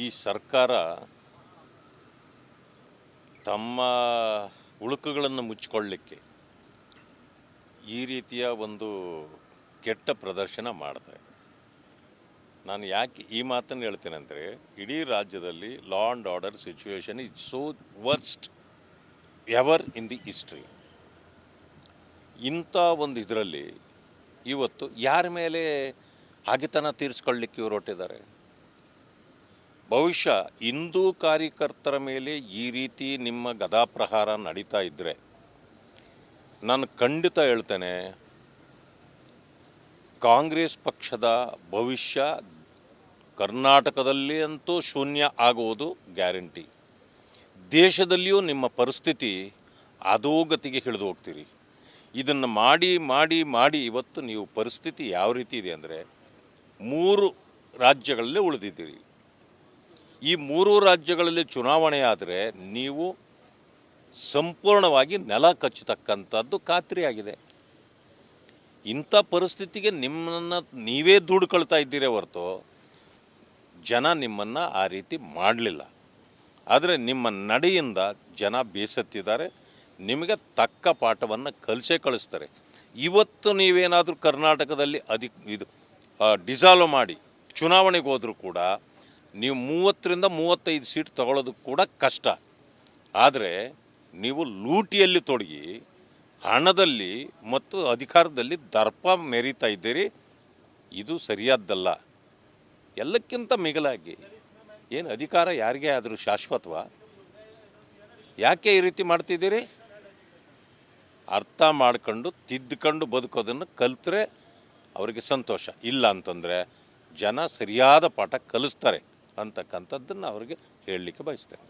ಈ ಸರ್ಕಾರ ತಮ್ಮ ಉಳುಕುಗಳನ್ನು ಮುಚ್ಚಿಕೊಳ್ಳಲಿಕ್ಕೆ ಈ ರೀತಿಯ ಒಂದು ಕೆಟ್ಟ ಪ್ರದರ್ಶನ ಮಾಡ್ತಾ ಇದೆ. ನಾನು ಯಾಕೆ ಈ ಮಾತನ್ನು ಹೇಳ್ತೇನೆ ಅಂದರೆ, ಇಡೀ ರಾಜ್ಯದಲ್ಲಿ law and order situation is so worst ever in the history. ಇಂಥ ಒಂದು ಇದರಲ್ಲಿ ಇವತ್ತು ಯಾರ ಮೇಲೆ ಹಗೆತನ ತೀರಿಸ್ಕೊಳ್ಳಿಕ್ಕೆ ಇವರು ಹೊರಟಿದ್ದಾರೆ? ಬಹುಶಃ ಹಿಂದೂ ಕಾರ್ಯಕರ್ತರ ಮೇಲೆ ಈ ರೀತಿ ನಿಮ್ಮ ಗದಾಪ್ರಹಾರ ನಡೀತಾ ಇದ್ದರೆ ನಾನು ಖಂಡಿತ ಹೇಳ್ತೇನೆ, ಕಾಂಗ್ರೆಸ್ ಪಕ್ಷದ ಭವಿಷ್ಯ ಕರ್ನಾಟಕದಲ್ಲಿ ಅಂತೂ ಶೂನ್ಯ ಆಗುವುದು ಗ್ಯಾರಂಟಿ. ದೇಶದಲ್ಲಿಯೂ ನಿಮ್ಮ ಪರಿಸ್ಥಿತಿ ಅಧೋಗತಿಗೆ ಹಿಡಿದು ಹೋಗ್ತೀರಿ. ಇದನ್ನು ಮಾಡಿ ಮಾಡಿ ಮಾಡಿ ಇವತ್ತು ನೀವು ಪರಿಸ್ಥಿತಿ ಯಾವ ರೀತಿ ಇದೆ ಅಂದರೆ, 3 ರಾಜ್ಯಗಳಲ್ಲೇ ಉಳಿದಿದ್ದೀರಿ. ಈ 3 ರಾಜ್ಯಗಳಲ್ಲಿ ಚುನಾವಣೆ ಆದರೆ ನೀವು ಸಂಪೂರ್ಣವಾಗಿ ನೆಲ ಕಚ್ಚತಕ್ಕಂಥದ್ದು ಖಾತ್ರಿಯಾಗಿದೆ. ಇಂಥ ಪರಿಸ್ಥಿತಿಗೆ ನಿಮ್ಮನ್ನು ನೀವೇ ದುಡ್ಕೊಳ್ತಾ ಇದ್ದೀರೇ ಹೊರತು ಜನ ನಿಮ್ಮನ್ನು ಆ ರೀತಿ ಮಾಡಲಿಲ್ಲ. ಆದರೆ ನಿಮ್ಮ ನಡೆಯಿಂದ ಜನ ಬೇಸತ್ತಿದ್ದಾರೆ. ನಿಮಗೆ ತಕ್ಕ ಪಾಠವನ್ನು ಕಲಿಸ್ತಾರೆ. ಇವತ್ತು ನೀವೇನಾದರೂ ಕರ್ನಾಟಕದಲ್ಲಿ ಡಿಸಾಲ್ವ್ ಮಾಡಿ ಚುನಾವಣೆಗೆ ಹೋದರೂ ಕೂಡ ನೀವು 30ರಿಂದ 35 ಸೀಟ್ ತಗೊಳ್ಳೋದು ಕೂಡ ಕಷ್ಟ. ಆದರೆ ನೀವು ಲೂಟಿಯಲ್ಲಿ ತೊಡಗಿ ಹಣದಲ್ಲಿ ಮತ್ತು ಅಧಿಕಾರದಲ್ಲಿ ದರ್ಪ ಮೆರೀತಾ ಇದ್ದೀರಿ. ಇದು ಸರಿಯಾದ್ದಲ್ಲ. ಎಲ್ಲಕ್ಕಿಂತ ಮಿಗಿಲಾಗಿ ಏನು ಅಧಿಕಾರ ಯಾರಿಗೇ ಆದರೂ ಶಾಶ್ವತವಾ? ಯಾಕೆ ಈ ರೀತಿ ಮಾಡ್ತಿದ್ದೀರಿ? ಅರ್ಥ ಮಾಡ್ಕೊಂಡು ತಿದ್ದುಕೊಂಡು ಬದುಕೋದನ್ನು ಕಲಿತ್ರೆ ಅವರಿಗೆ ಸಂತೋಷ. ಇಲ್ಲ ಅಂತಂದರೆ ಜನ ಸರಿಯಾದ ಪಾಠ ಕಲಿಸ್ತಾರೆ ಅಂತಕ್ಕಂಥದ್ದನ್ನು ಅವರಿಗೆ ಹೇಳಲಿಕ್ಕೆ ಬಯಸ್ತೇನೆ.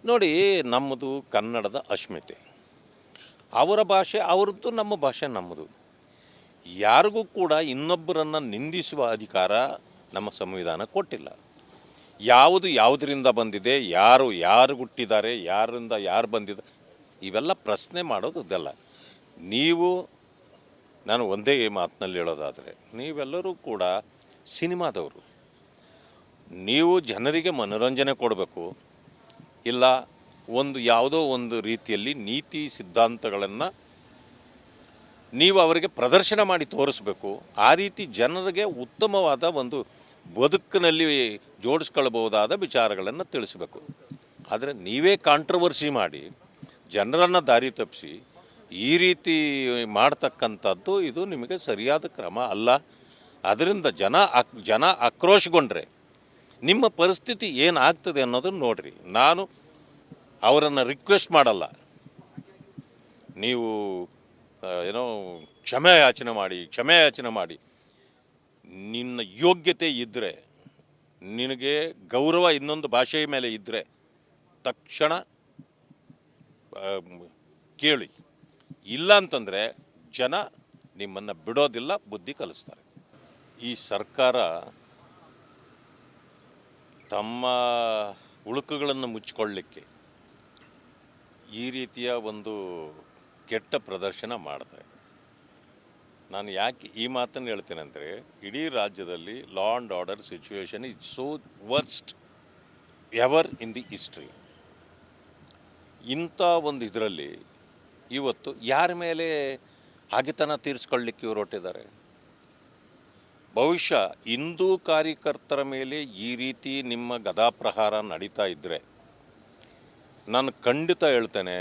ನೋಡಿ, ನಮ್ಮದು ಕನ್ನಡದ ಅಸ್ಮಿತೆ. ಅವರ ಭಾಷೆ ಅವರದ್ದು, ನಮ್ಮ ಭಾಷೆ ನಮ್ಮದು. ಯಾರಿಗೂ ಕೂಡ ಇನ್ನೊಬ್ಬರನ್ನು ನಿಂದಿಸುವ ಅಧಿಕಾರ ನಮ್ಮ ಸಂವಿಧಾನ ಕೊಟ್ಟಿಲ್ಲ. ಯಾವುದು ಯಾವುದರಿಂದ ಬಂದಿದೆ, ಯಾರು ಹುಟ್ಟಿದ್ದಾರೆ, ಯಾರಿಂದ ಯಾರು ಬಂದಿದೆ, ಇವೆಲ್ಲ ಪ್ರಶ್ನೆ ಮಾಡೋದು ಇದೆಲ್ಲ. ನಾನು ಒಂದೇ ಮಾತಿನಲ್ಲಿ ಹೇಳೋದಾದರೆ, ನೀವೆಲ್ಲರೂ ಕೂಡ ಸಿನಿಮಾದವರು. ನೀವು ಜನರಿಗೆ ಮನೋರಂಜನೆ ಕೊಡಬೇಕು, ಇಲ್ಲ ಯಾವುದೋ ಒಂದು ರೀತಿಯಲ್ಲಿ ನೀತಿ ಸಿದ್ಧಾಂತಗಳನ್ನು ನೀವು ಅವರಿಗೆ ಪ್ರದರ್ಶನ ಮಾಡಿ ತೋರಿಸ್ಬೇಕು. ಆ ರೀತಿ ಜನರಿಗೆ ಉತ್ತಮವಾದ ಒಂದು ಬದುಕಿನಲ್ಲಿ ಜೋಡಿಸ್ಕೊಳ್ಬಹುದಾದ ವಿಚಾರಗಳನ್ನು ತಿಳಿಸಬೇಕು. ಆದರೆ ನೀವೇ ಕಾಂಟ್ರವರ್ಸಿ ಮಾಡಿ ಜನರನ್ನು ದಾರಿ ತಪ್ಪಿಸಿ ಈ ರೀತಿ ಮಾಡ್ತಕ್ಕಂಥದ್ದು ಇದು ನಿಮಗೆ ಸರಿಯಾದ ಕ್ರಮ ಅಲ್ಲ. ಅದರಿಂದ ಜನ ಆಕ್ರೋಶಗೊಂಡ್ರೆ ನಿಮ್ಮ ಪರಿಸ್ಥಿತಿ ಏನಾಗ್ತದೆ ಅನ್ನೋದನ್ನು ನೋಡಿರಿ. ನಾನು ಅವರನ್ನು ರಿಕ್ವೆಸ್ಟ್ ಮಾಡಲ್ಲ, ನೀವು ಕ್ಷಮೆ ಯಾಚನೆ ಮಾಡಿ ನಿನ್ನ ಯೋಗ್ಯತೆ ಇದ್ದರೆ, ನಿನಗೆ ಗೌರವ ಇನ್ನೊಂದು ಭಾಷೆಯ ಮೇಲೆ ಇದ್ದರೆ ತಕ್ಷಣ ಕೇಳಿ. ಇಲ್ಲ ಅಂತಂದರೆ ಜನ ನಿಮ್ಮನ್ನು ಬಿಡೋದಿಲ್ಲ, ಬುದ್ಧಿ ಕಲಿಸ್ತಾರೆ. ಈ ಸರ್ಕಾರ ತಮ್ಮ ಉಳುಕುಗಳನ್ನು ಮುಚ್ಚಿಕೊಳ್ಳಲಿಕ್ಕೆ ಈ ರೀತಿಯ ಒಂದು ಕೆಟ್ಟ ಪ್ರದರ್ಶನ ಮಾಡ್ತಾ ಇದೆ. ನಾನು ಯಾಕೆ ಈ ಮಾತನ್ನು ಹೇಳ್ತೇನೆ ಅಂದರೆ, ಇಡೀ ರಾಜ್ಯದಲ್ಲಿ law and order situation is so worst ever in the history. ಇಂಥ ಒಂದು ಇದರಲ್ಲಿ ಇವತ್ತು ಯಾರ ಮೇಲೆ ಹಗೆತನ ತೀರಿಸ್ಕೊಳ್ಳಿಕ್ಕೆ ಇವರು ಹೊರಟಿದ್ದಾರೆ? ಬಹುಶಃ ಹಿಂದೂ ಕಾರ್ಯಕರ್ತರ ಮೇಲೆ ಈ ರೀತಿ ನಿಮ್ಮ ಗದಾಪ್ರಹಾರ ನಡೀತಾ ಇದ್ದರೆ ನಾನು ಖಂಡಿತ ಹೇಳ್ತೇನೆ,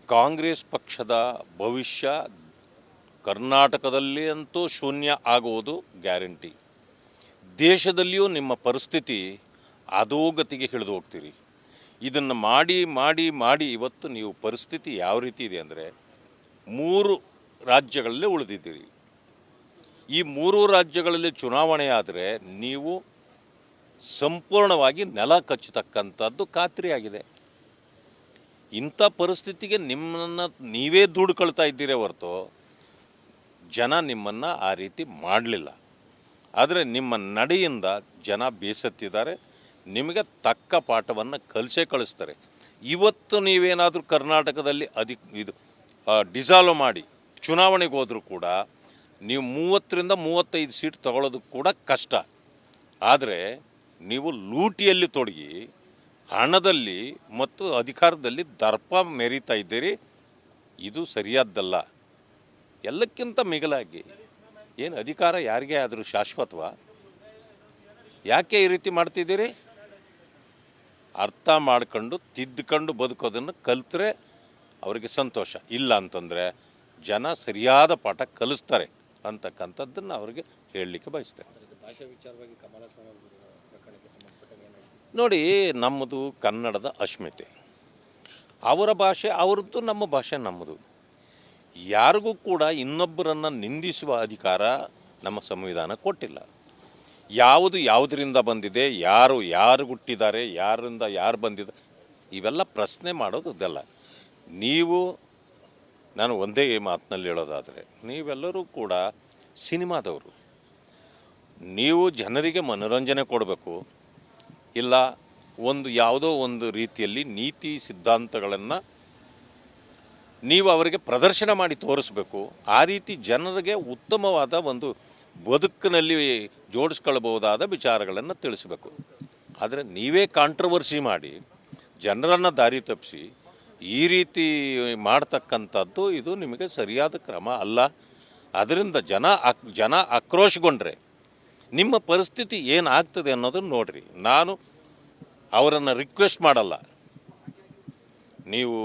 ಕಾಂಗ್ರೆಸ್ ಪಕ್ಷದ ಭವಿಷ್ಯ ಕರ್ನಾಟಕದಲ್ಲಿ ಅಂತೂ ಶೂನ್ಯ ಆಗುವುದು ಗ್ಯಾರಂಟಿ. ದೇಶದಲ್ಲಿಯೂ ನಿಮ್ಮ ಪರಿಸ್ಥಿತಿ ಅಧೋಗತಿಗೆ ಹಿಡಿದು ಹೋಗ್ತೀರಿ. ಇದನ್ನು ಮಾಡಿ ಮಾಡಿ ಮಾಡಿ ಇವತ್ತು ನೀವು ಪರಿಸ್ಥಿತಿ ಯಾವ ರೀತಿ ಇದೆ ಅಂದರೆ, 3 ರಾಜ್ಯಗಳಲ್ಲೇ ಉಳಿದಿದ್ದೀರಿ. ಈ 3 ರಾಜ್ಯಗಳಲ್ಲಿ ಚುನಾವಣೆ ಆದರೆ ನೀವು ಸಂಪೂರ್ಣವಾಗಿ ನೆಲ ಕಚ್ಚತಕ್ಕಂಥದ್ದು ಖಾತ್ರಿಯಾಗಿದೆ. ಇಂಥ ಪರಿಸ್ಥಿತಿಗೆ ನಿಮ್ಮನ್ನು ನೀವೇ ದುಡ್ಕೊಳ್ತಾ ಇದ್ದೀರೇ ಹೊರತು ಜನ ನಿಮ್ಮನ್ನು ಆ ರೀತಿ ಮಾಡಲಿಲ್ಲ. ಆದರೆ ನಿಮ್ಮ ನಡೆಯಿಂದ ಜನ ಬೇಸತ್ತಿದ್ದಾರೆ. ನಿಮಗೆ ತಕ್ಕ ಪಾಠವನ್ನು ಕಲಿಸ್ತಾರೆ. ಇವತ್ತು ನೀವೇನಾದರೂ ಕರ್ನಾಟಕದಲ್ಲಿ ಡಿಸಾಲ್ವ್ ಮಾಡಿ ಚುನಾವಣೆಗೆ ಹೋದರೂ ಕೂಡ ನೀವು 30ರಿಂದ 35 ಸೀಟ್ ತಗೊಳ್ಳೋದು ಕೂಡ ಕಷ್ಟ. ಆದರೆ ನೀವು ಲೂಟಿಯಲ್ಲಿ ತೊಡಗಿ ಹಣದಲ್ಲಿ ಮತ್ತು ಅಧಿಕಾರದಲ್ಲಿ ದರ್ಪ ಮೆರೀತಾ ಇದ್ದೀರಿ. ಇದು ಸರಿಯಾದ್ದಲ್ಲ. ಎಲ್ಲಕ್ಕಿಂತ ಮಿಗಿಲಾಗಿ ಏನು ಅಧಿಕಾರ ಯಾರಿಗೇ ಆದರೂ ಶಾಶ್ವತವಾ? ಯಾಕೆ ಈ ರೀತಿ ಮಾಡ್ತಿದ್ದೀರಿ? ಅರ್ಥ ಮಾಡ್ಕೊಂಡು ತಿದ್ದುಕೊಂಡು ಬದುಕೋದನ್ನು ಕಲಿತ್ರೆ ಅವರಿಗೆ ಸಂತೋಷ. ಇಲ್ಲ ಅಂತಂದರೆ ಜನ ಸರಿಯಾದ ಪಾಠ ಕಲಿಸ್ತಾರೆ ಅಂತಕ್ಕಂಥದ್ದನ್ನು ಅವರಿಗೆ ಹೇಳಲಿಕ್ಕೆ ಬಯಸ್ತೇನೆ. ಭಾಷೆ ವಿಚಾರವಾಗಿ ಕಮಲಸ್ವಾಮಿ ಪ್ರಕರಣಕ್ಕೆ ಸಂಬಂಧಪಟ್ಟಾಗ ಏನು ಹೇಳ್ತೀವಿ? ನೋಡಿ, ನಮ್ಮದು ಕನ್ನಡದ ಅಸ್ಮಿತೆ. ಅವರ ಭಾಷೆ ಅವರದ್ದು, ನಮ್ಮ ಭಾಷೆ ನಮ್ಮದು. ಯಾರಿಗೂ ಕೂಡ ಇನ್ನೊಬ್ಬರನ್ನು ನಿಂದಿಸುವ ಅಧಿಕಾರ ನಮ್ಮ ಸಂವಿಧಾನ ಕೊಟ್ಟಿಲ್ಲ. ಯಾವುದು ಯಾವುದರಿಂದ ಬಂದಿದೆ, ಯಾರು ಹುಟ್ಟಿದ್ದಾರೆ, ಯಾರಿಂದ ಯಾರು ಬಂದಿದ್ದಾರೆ, ಇವೆಲ್ಲ ಪ್ರಶ್ನೆ ಮಾಡೋದಲ್ಲ. ನಾನು ಒಂದೇ ಮಾತಿನಲ್ಲಿ ಹೇಳೋದಾದರೆ, ನೀವೆಲ್ಲರೂ ಕೂಡ ಸಿನಿಮಾದವರು. ನೀವು ಜನರಿಗೆ ಮನೋರಂಜನೆ ಕೊಡಬೇಕು, ಇಲ್ಲ ಯಾವುದೋ ಒಂದು ರೀತಿಯಲ್ಲಿ ನೀತಿ ಸಿದ್ಧಾಂತಗಳನ್ನು ನೀವು ಅವರಿಗೆ ಪ್ರದರ್ಶನ ಮಾಡಿ ತೋರಿಸ್ಬೇಕು. ಆ ರೀತಿ ಜನರಿಗೆ ಉತ್ತಮವಾದ ಒಂದು ಬದುಕಿನಲ್ಲಿ ಜೋಡಿಸ್ಕೊಳ್ಬಹುದಾದ ವಿಚಾರಗಳನ್ನು ತಿಳಿಸಬೇಕು. ಆದರೆ ನೀವೇ ಕಾಂಟ್ರವರ್ಸಿ ಮಾಡಿ ಜನರನ್ನು ದಾರಿ ತಪ್ಪಿಸಿ ಈ ರೀತಿ ಮಾಡ್ತಕ್ಕಂಥದ್ದು ಇದು ನಿಮಗೆ ಸರಿಯಾದ ಕ್ರಮ ಅಲ್ಲ. ಅದರಿಂದ ಜನ ಆಕ್ರೋಶಗೊಂಡ್ರೆ ನಿಮ್ಮ ಪರಿಸ್ಥಿತಿ ಏನಾಗ್ತದೆ ಅನ್ನೋದನ್ನು ನೋಡಿರಿ. ನಾನು ಅವರನ್ನು ರಿಕ್ವೆಸ್ಟ್ ಮಾಡಲ್ಲ, ನೀವು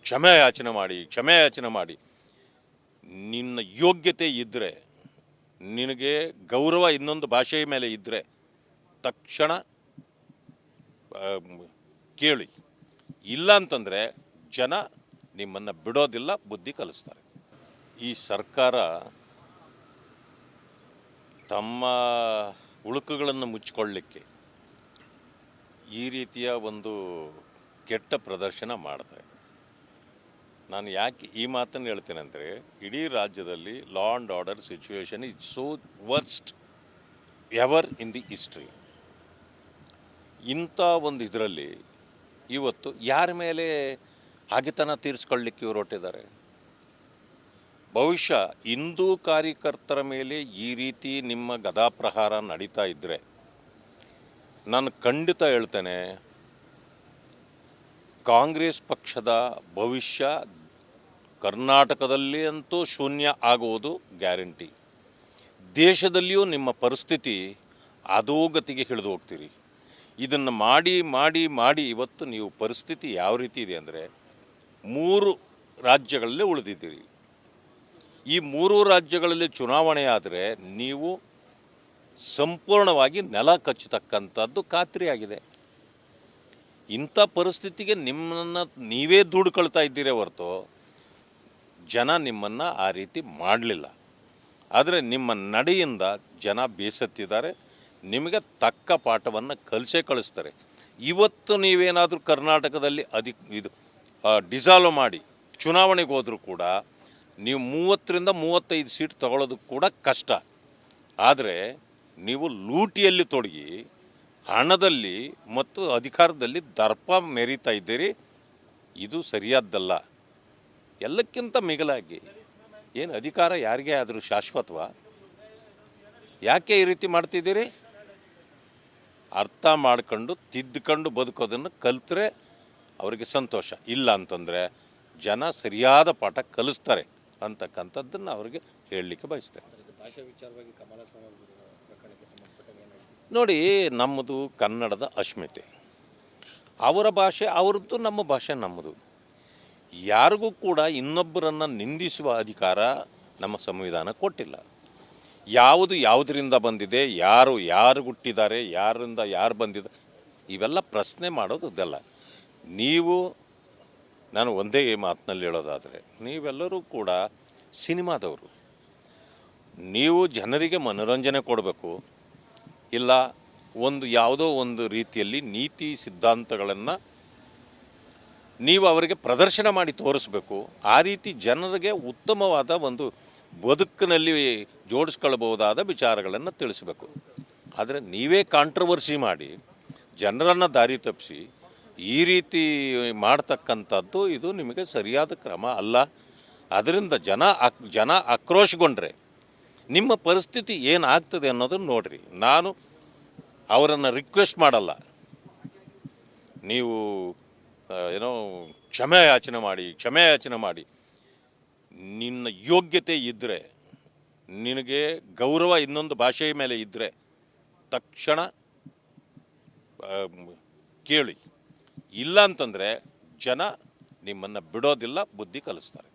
ಕ್ಷಮೆ ಯಾಚನೆ ಮಾಡಿ. ನಿನ್ನ ಯೋಗ್ಯತೆ ಇದ್ದರೆ, ನಿನಗೆ ಗೌರವ ಇನ್ನೊಂದು ಭಾಷೆಯ ಮೇಲೆ ಇದ್ದರೆ ತಕ್ಷಣ ಕೇಳಿ. ಇಲ್ಲ ಅಂತಂದರೆ ಜನ ನಿಮ್ಮನ್ನು ಬಿಡೋದಿಲ್ಲ, ಬುದ್ಧಿ ಕಲಿಸ್ತಾರೆ. ಈ ಸರ್ಕಾರ ತಮ್ಮ ಉಳುಕುಗಳನ್ನು ಮುಚ್ಚಿಕೊಳ್ಳಲಿಕ್ಕೆ ಈ ರೀತಿಯ ಒಂದು ಕೆಟ್ಟ ಪ್ರದರ್ಶನ ಮಾಡ್ತಾ ಇದೆ. ನಾನು ಯಾಕೆ ಈ ಮಾತನ್ನು ಹೇಳ್ತೇನೆ ಅಂದರೆ, ಇಡೀ ರಾಜ್ಯದಲ್ಲಿ law and order situation is so worst ever in the history. ಇಂಥ ಒಂದು ಇದರಲ್ಲಿ ಇವತ್ತು ಯಾರ ಮೇಲೆ ಹಗೆತನ ತೀರಿಸ್ಕೊಳ್ಳಿಕ್ಕೆ ಇವರು ಹೊರಟಿದ್ದಾರೆ? ಬಹುಶಃ ಹಿಂದೂ ಕಾರ್ಯಕರ್ತರ ಮೇಲೆ ಈ ರೀತಿ ನಿಮ್ಮ ಗದಾಪ್ರಹಾರ ನಡೀತಾ ಇದ್ದರೆ ನಾನು ಖಂಡಿತ ಹೇಳ್ತೇನೆ, ಕಾಂಗ್ರೆಸ್ ಪಕ್ಷದ ಭವಿಷ್ಯ ಕರ್ನಾಟಕದಲ್ಲಿ ಅಂತೂ ಶೂನ್ಯ ಆಗುವುದು ಗ್ಯಾರಂಟಿ. ದೇಶದಲ್ಲಿಯೂ ನಿಮ್ಮ ಪರಿಸ್ಥಿತಿ ಅಧೋಗತಿಗೆ ಹಿಡಿದು ಹೋಗ್ತೀರಿ. ಇದನ್ನು ಮಾಡಿ ಇವತ್ತು ನೀವು ಪರಿಸ್ಥಿತಿ ಯಾವ ರೀತಿ ಇದೆ ಅಂದರೆ, 3 ರಾಜ್ಯಗಳಲ್ಲಿ ಉಳಿದಿದ್ದೀರಿ. ಈ 3 ರಾಜ್ಯಗಳಲ್ಲಿ ಚುನಾವಣೆ ಆದರೆ ನೀವು ಸಂಪೂರ್ಣವಾಗಿ ನೆಲ ಕಚ್ಚತಕ್ಕಂಥದ್ದು ಖಾತ್ರಿಯಾಗಿದೆ. ಇಂಥ ಪರಿಸ್ಥಿತಿಗೆ ನಿಮ್ಮನ್ನು ನೀವೇ ದುಡ್ಕೊಳ್ತಾ ಇದ್ದೀರೇ ಹೊರತು ಜನ ನಿಮ್ಮನ್ನು ಆ ರೀತಿ ಮಾಡಲಿಲ್ಲ. ಆದರೆ ನಿಮ್ಮ ನಡೆಯಿಂದ ಜನ ಬೇಸತ್ತಿದ್ದಾರೆ. ನಿಮಗೆ ತಕ್ಕ ಪಾಠವನ್ನು ಕಲಿಸ್ತಾರೆ. ಇವತ್ತು ನೀವೇನಾದರೂ ಕರ್ನಾಟಕದಲ್ಲಿ ಡಿಸಾಲ್ವ್ ಮಾಡಿ ಚುನಾವಣೆಗೆ ಹೋದರೂ ಕೂಡ ನೀವು 30ರಿಂದ 35 ಸೀಟ್ ತಗೊಳ್ಳೋದು ಕೂಡ ಕಷ್ಟ. ಆದರೆ ನೀವು ಲೂಟಿಯಲ್ಲಿ ತೊಡಗಿ ಹಣದಲ್ಲಿ ಮತ್ತು ಅಧಿಕಾರದಲ್ಲಿ ದರ್ಪ ಮೆರೀತಾ ಇದ್ದೀರಿ. ಇದು ಸರಿಯಾದ್ದಲ್ಲ. ಎಲ್ಲಕ್ಕಿಂತ ಮಿಗಿಲಾಗಿ ಏನು ಅಧಿಕಾರ ಯಾರಿಗೇ ಆದರೂ ಶಾಶ್ವತವಾ? ಯಾಕೆ ಈ ರೀತಿ ಮಾಡ್ತಿದ್ದೀರಿ? ಅರ್ಥ ಮಾಡ್ಕೊಂಡು ತಿದ್ದುಕೊಂಡು ಬದುಕೋದನ್ನು ಕಲಿತ್ರೆ ಅವರಿಗೆ ಸಂತೋಷ. ಇಲ್ಲ ಅಂತಂದರೆ ಜನ ಸರಿಯಾದ ಪಾಠ ಕಲಿಸ್ತಾರೆ ಅಂತಕ್ಕಂಥದ್ದನ್ನು ಅವರಿಗೆ ಹೇಳಲಿಕ್ಕೆ ಬಯಸ್ತೇನೆ. ಭಾಷೆ ವಿಚಾರವಾಗಿ ಕಮಲಸ್ವಾಮಿ ಪ್ರಕರಣಕ್ಕೆ ಸಂಬಂಧಪಟ್ಟಾಗ ಏನು ಹೇಳ್ತೀವಿ? ನೋಡಿ, ನಮ್ಮದು ಕನ್ನಡದ ಅಸ್ಮಿತೆ. ಅವರ ಭಾಷೆ ಅವರದ್ದು, ನಮ್ಮ ಭಾಷೆ ನಮ್ಮದು. ಯಾರಿಗೂ ಕೂಡ ಇನ್ನೊಬ್ಬರನ್ನು ನಿಂದಿಸುವ ಅಧಿಕಾರ ನಮ್ಮ ಸಂವಿಧಾನ ಕೊಟ್ಟಿಲ್ಲ. ಯಾವುದು ಯಾವುದರಿಂದ ಬಂದಿದೆ, ಯಾರು ಹುಟ್ಟಿದ್ದಾರೆ, ಯಾರಿಂದ ಯಾರು ಬಂದಿದ್ದಾರೆ, ಇವೆಲ್ಲ ಪ್ರಶ್ನೆ ಮಾಡೋದಲ್ಲ. ನಾನು ಒಂದೇ ಮಾತಿನಲ್ಲಿ ಹೇಳೋದಾದರೆ, ನೀವೆಲ್ಲರೂ ಕೂಡ ಸಿನಿಮಾದವರು. ನೀವು ಜನರಿಗೆ ಮನೋರಂಜನೆ ಕೊಡಬೇಕು, ಇಲ್ಲ ಯಾವುದೋ ಒಂದು ರೀತಿಯಲ್ಲಿ ನೀತಿ ಸಿದ್ಧಾಂತಗಳನ್ನು ನೀವು ಅವರಿಗೆ ಪ್ರದರ್ಶನ ಮಾಡಿ ತೋರಿಸ್ಬೇಕು. ಆ ರೀತಿ ಜನರಿಗೆ ಉತ್ತಮವಾದ ಒಂದು ಬದುಕಿನಲ್ಲಿ ಜೋಡಿಸ್ಕೊಳ್ಬಹುದಾದ ವಿಚಾರಗಳನ್ನು ತಿಳಿಸಬೇಕು. ಆದರೆ ನೀವೇ ಕಾಂಟ್ರವರ್ಸಿ ಮಾಡಿ ಜನರನ್ನು ದಾರಿ ತಪ್ಪಿಸಿ ಈ ರೀತಿ ಮಾಡ್ತಕ್ಕಂಥದ್ದು ಇದು ನಿಮಗೆ ಸರಿಯಾದ ಕ್ರಮ ಅಲ್ಲ. ಅದರಿಂದ ಜನ ಆಕ್ರೋಶಗೊಂಡ್ರೆ ನಿಮ್ಮ ಪರಿಸ್ಥಿತಿ ಏನಾಗ್ತದೆ ಅನ್ನೋದನ್ನು ನೋಡ್ರಿ. ನಾನು ಅವರನ್ನು ರಿಕ್ವೆಸ್ಟ್ ಮಾಡಲ್ಲ, ನೀವು ಏನೋ ಕ್ಷಮೆ ಯಾಚನೆ ಮಾಡಿ. ನಿನ್ನ ಯೋಗ್ಯತೆ ಇದ್ದರೆ, ನಿನಗೆ ಗೌರವ ಇನ್ನೊಂದು ಭಾಷೆಯ ಮೇಲೆ ಇದ್ದರೆ ತಕ್ಷಣ ಕೇಳಿ. ಇಲ್ಲ ಅಂತಂದರೆ ಜನ ನಿಮ್ಮನ್ನು ಬಿಡೋದಿಲ್ಲ, ಬುದ್ಧಿ ಕಲಿಸ್ತಾರೆ.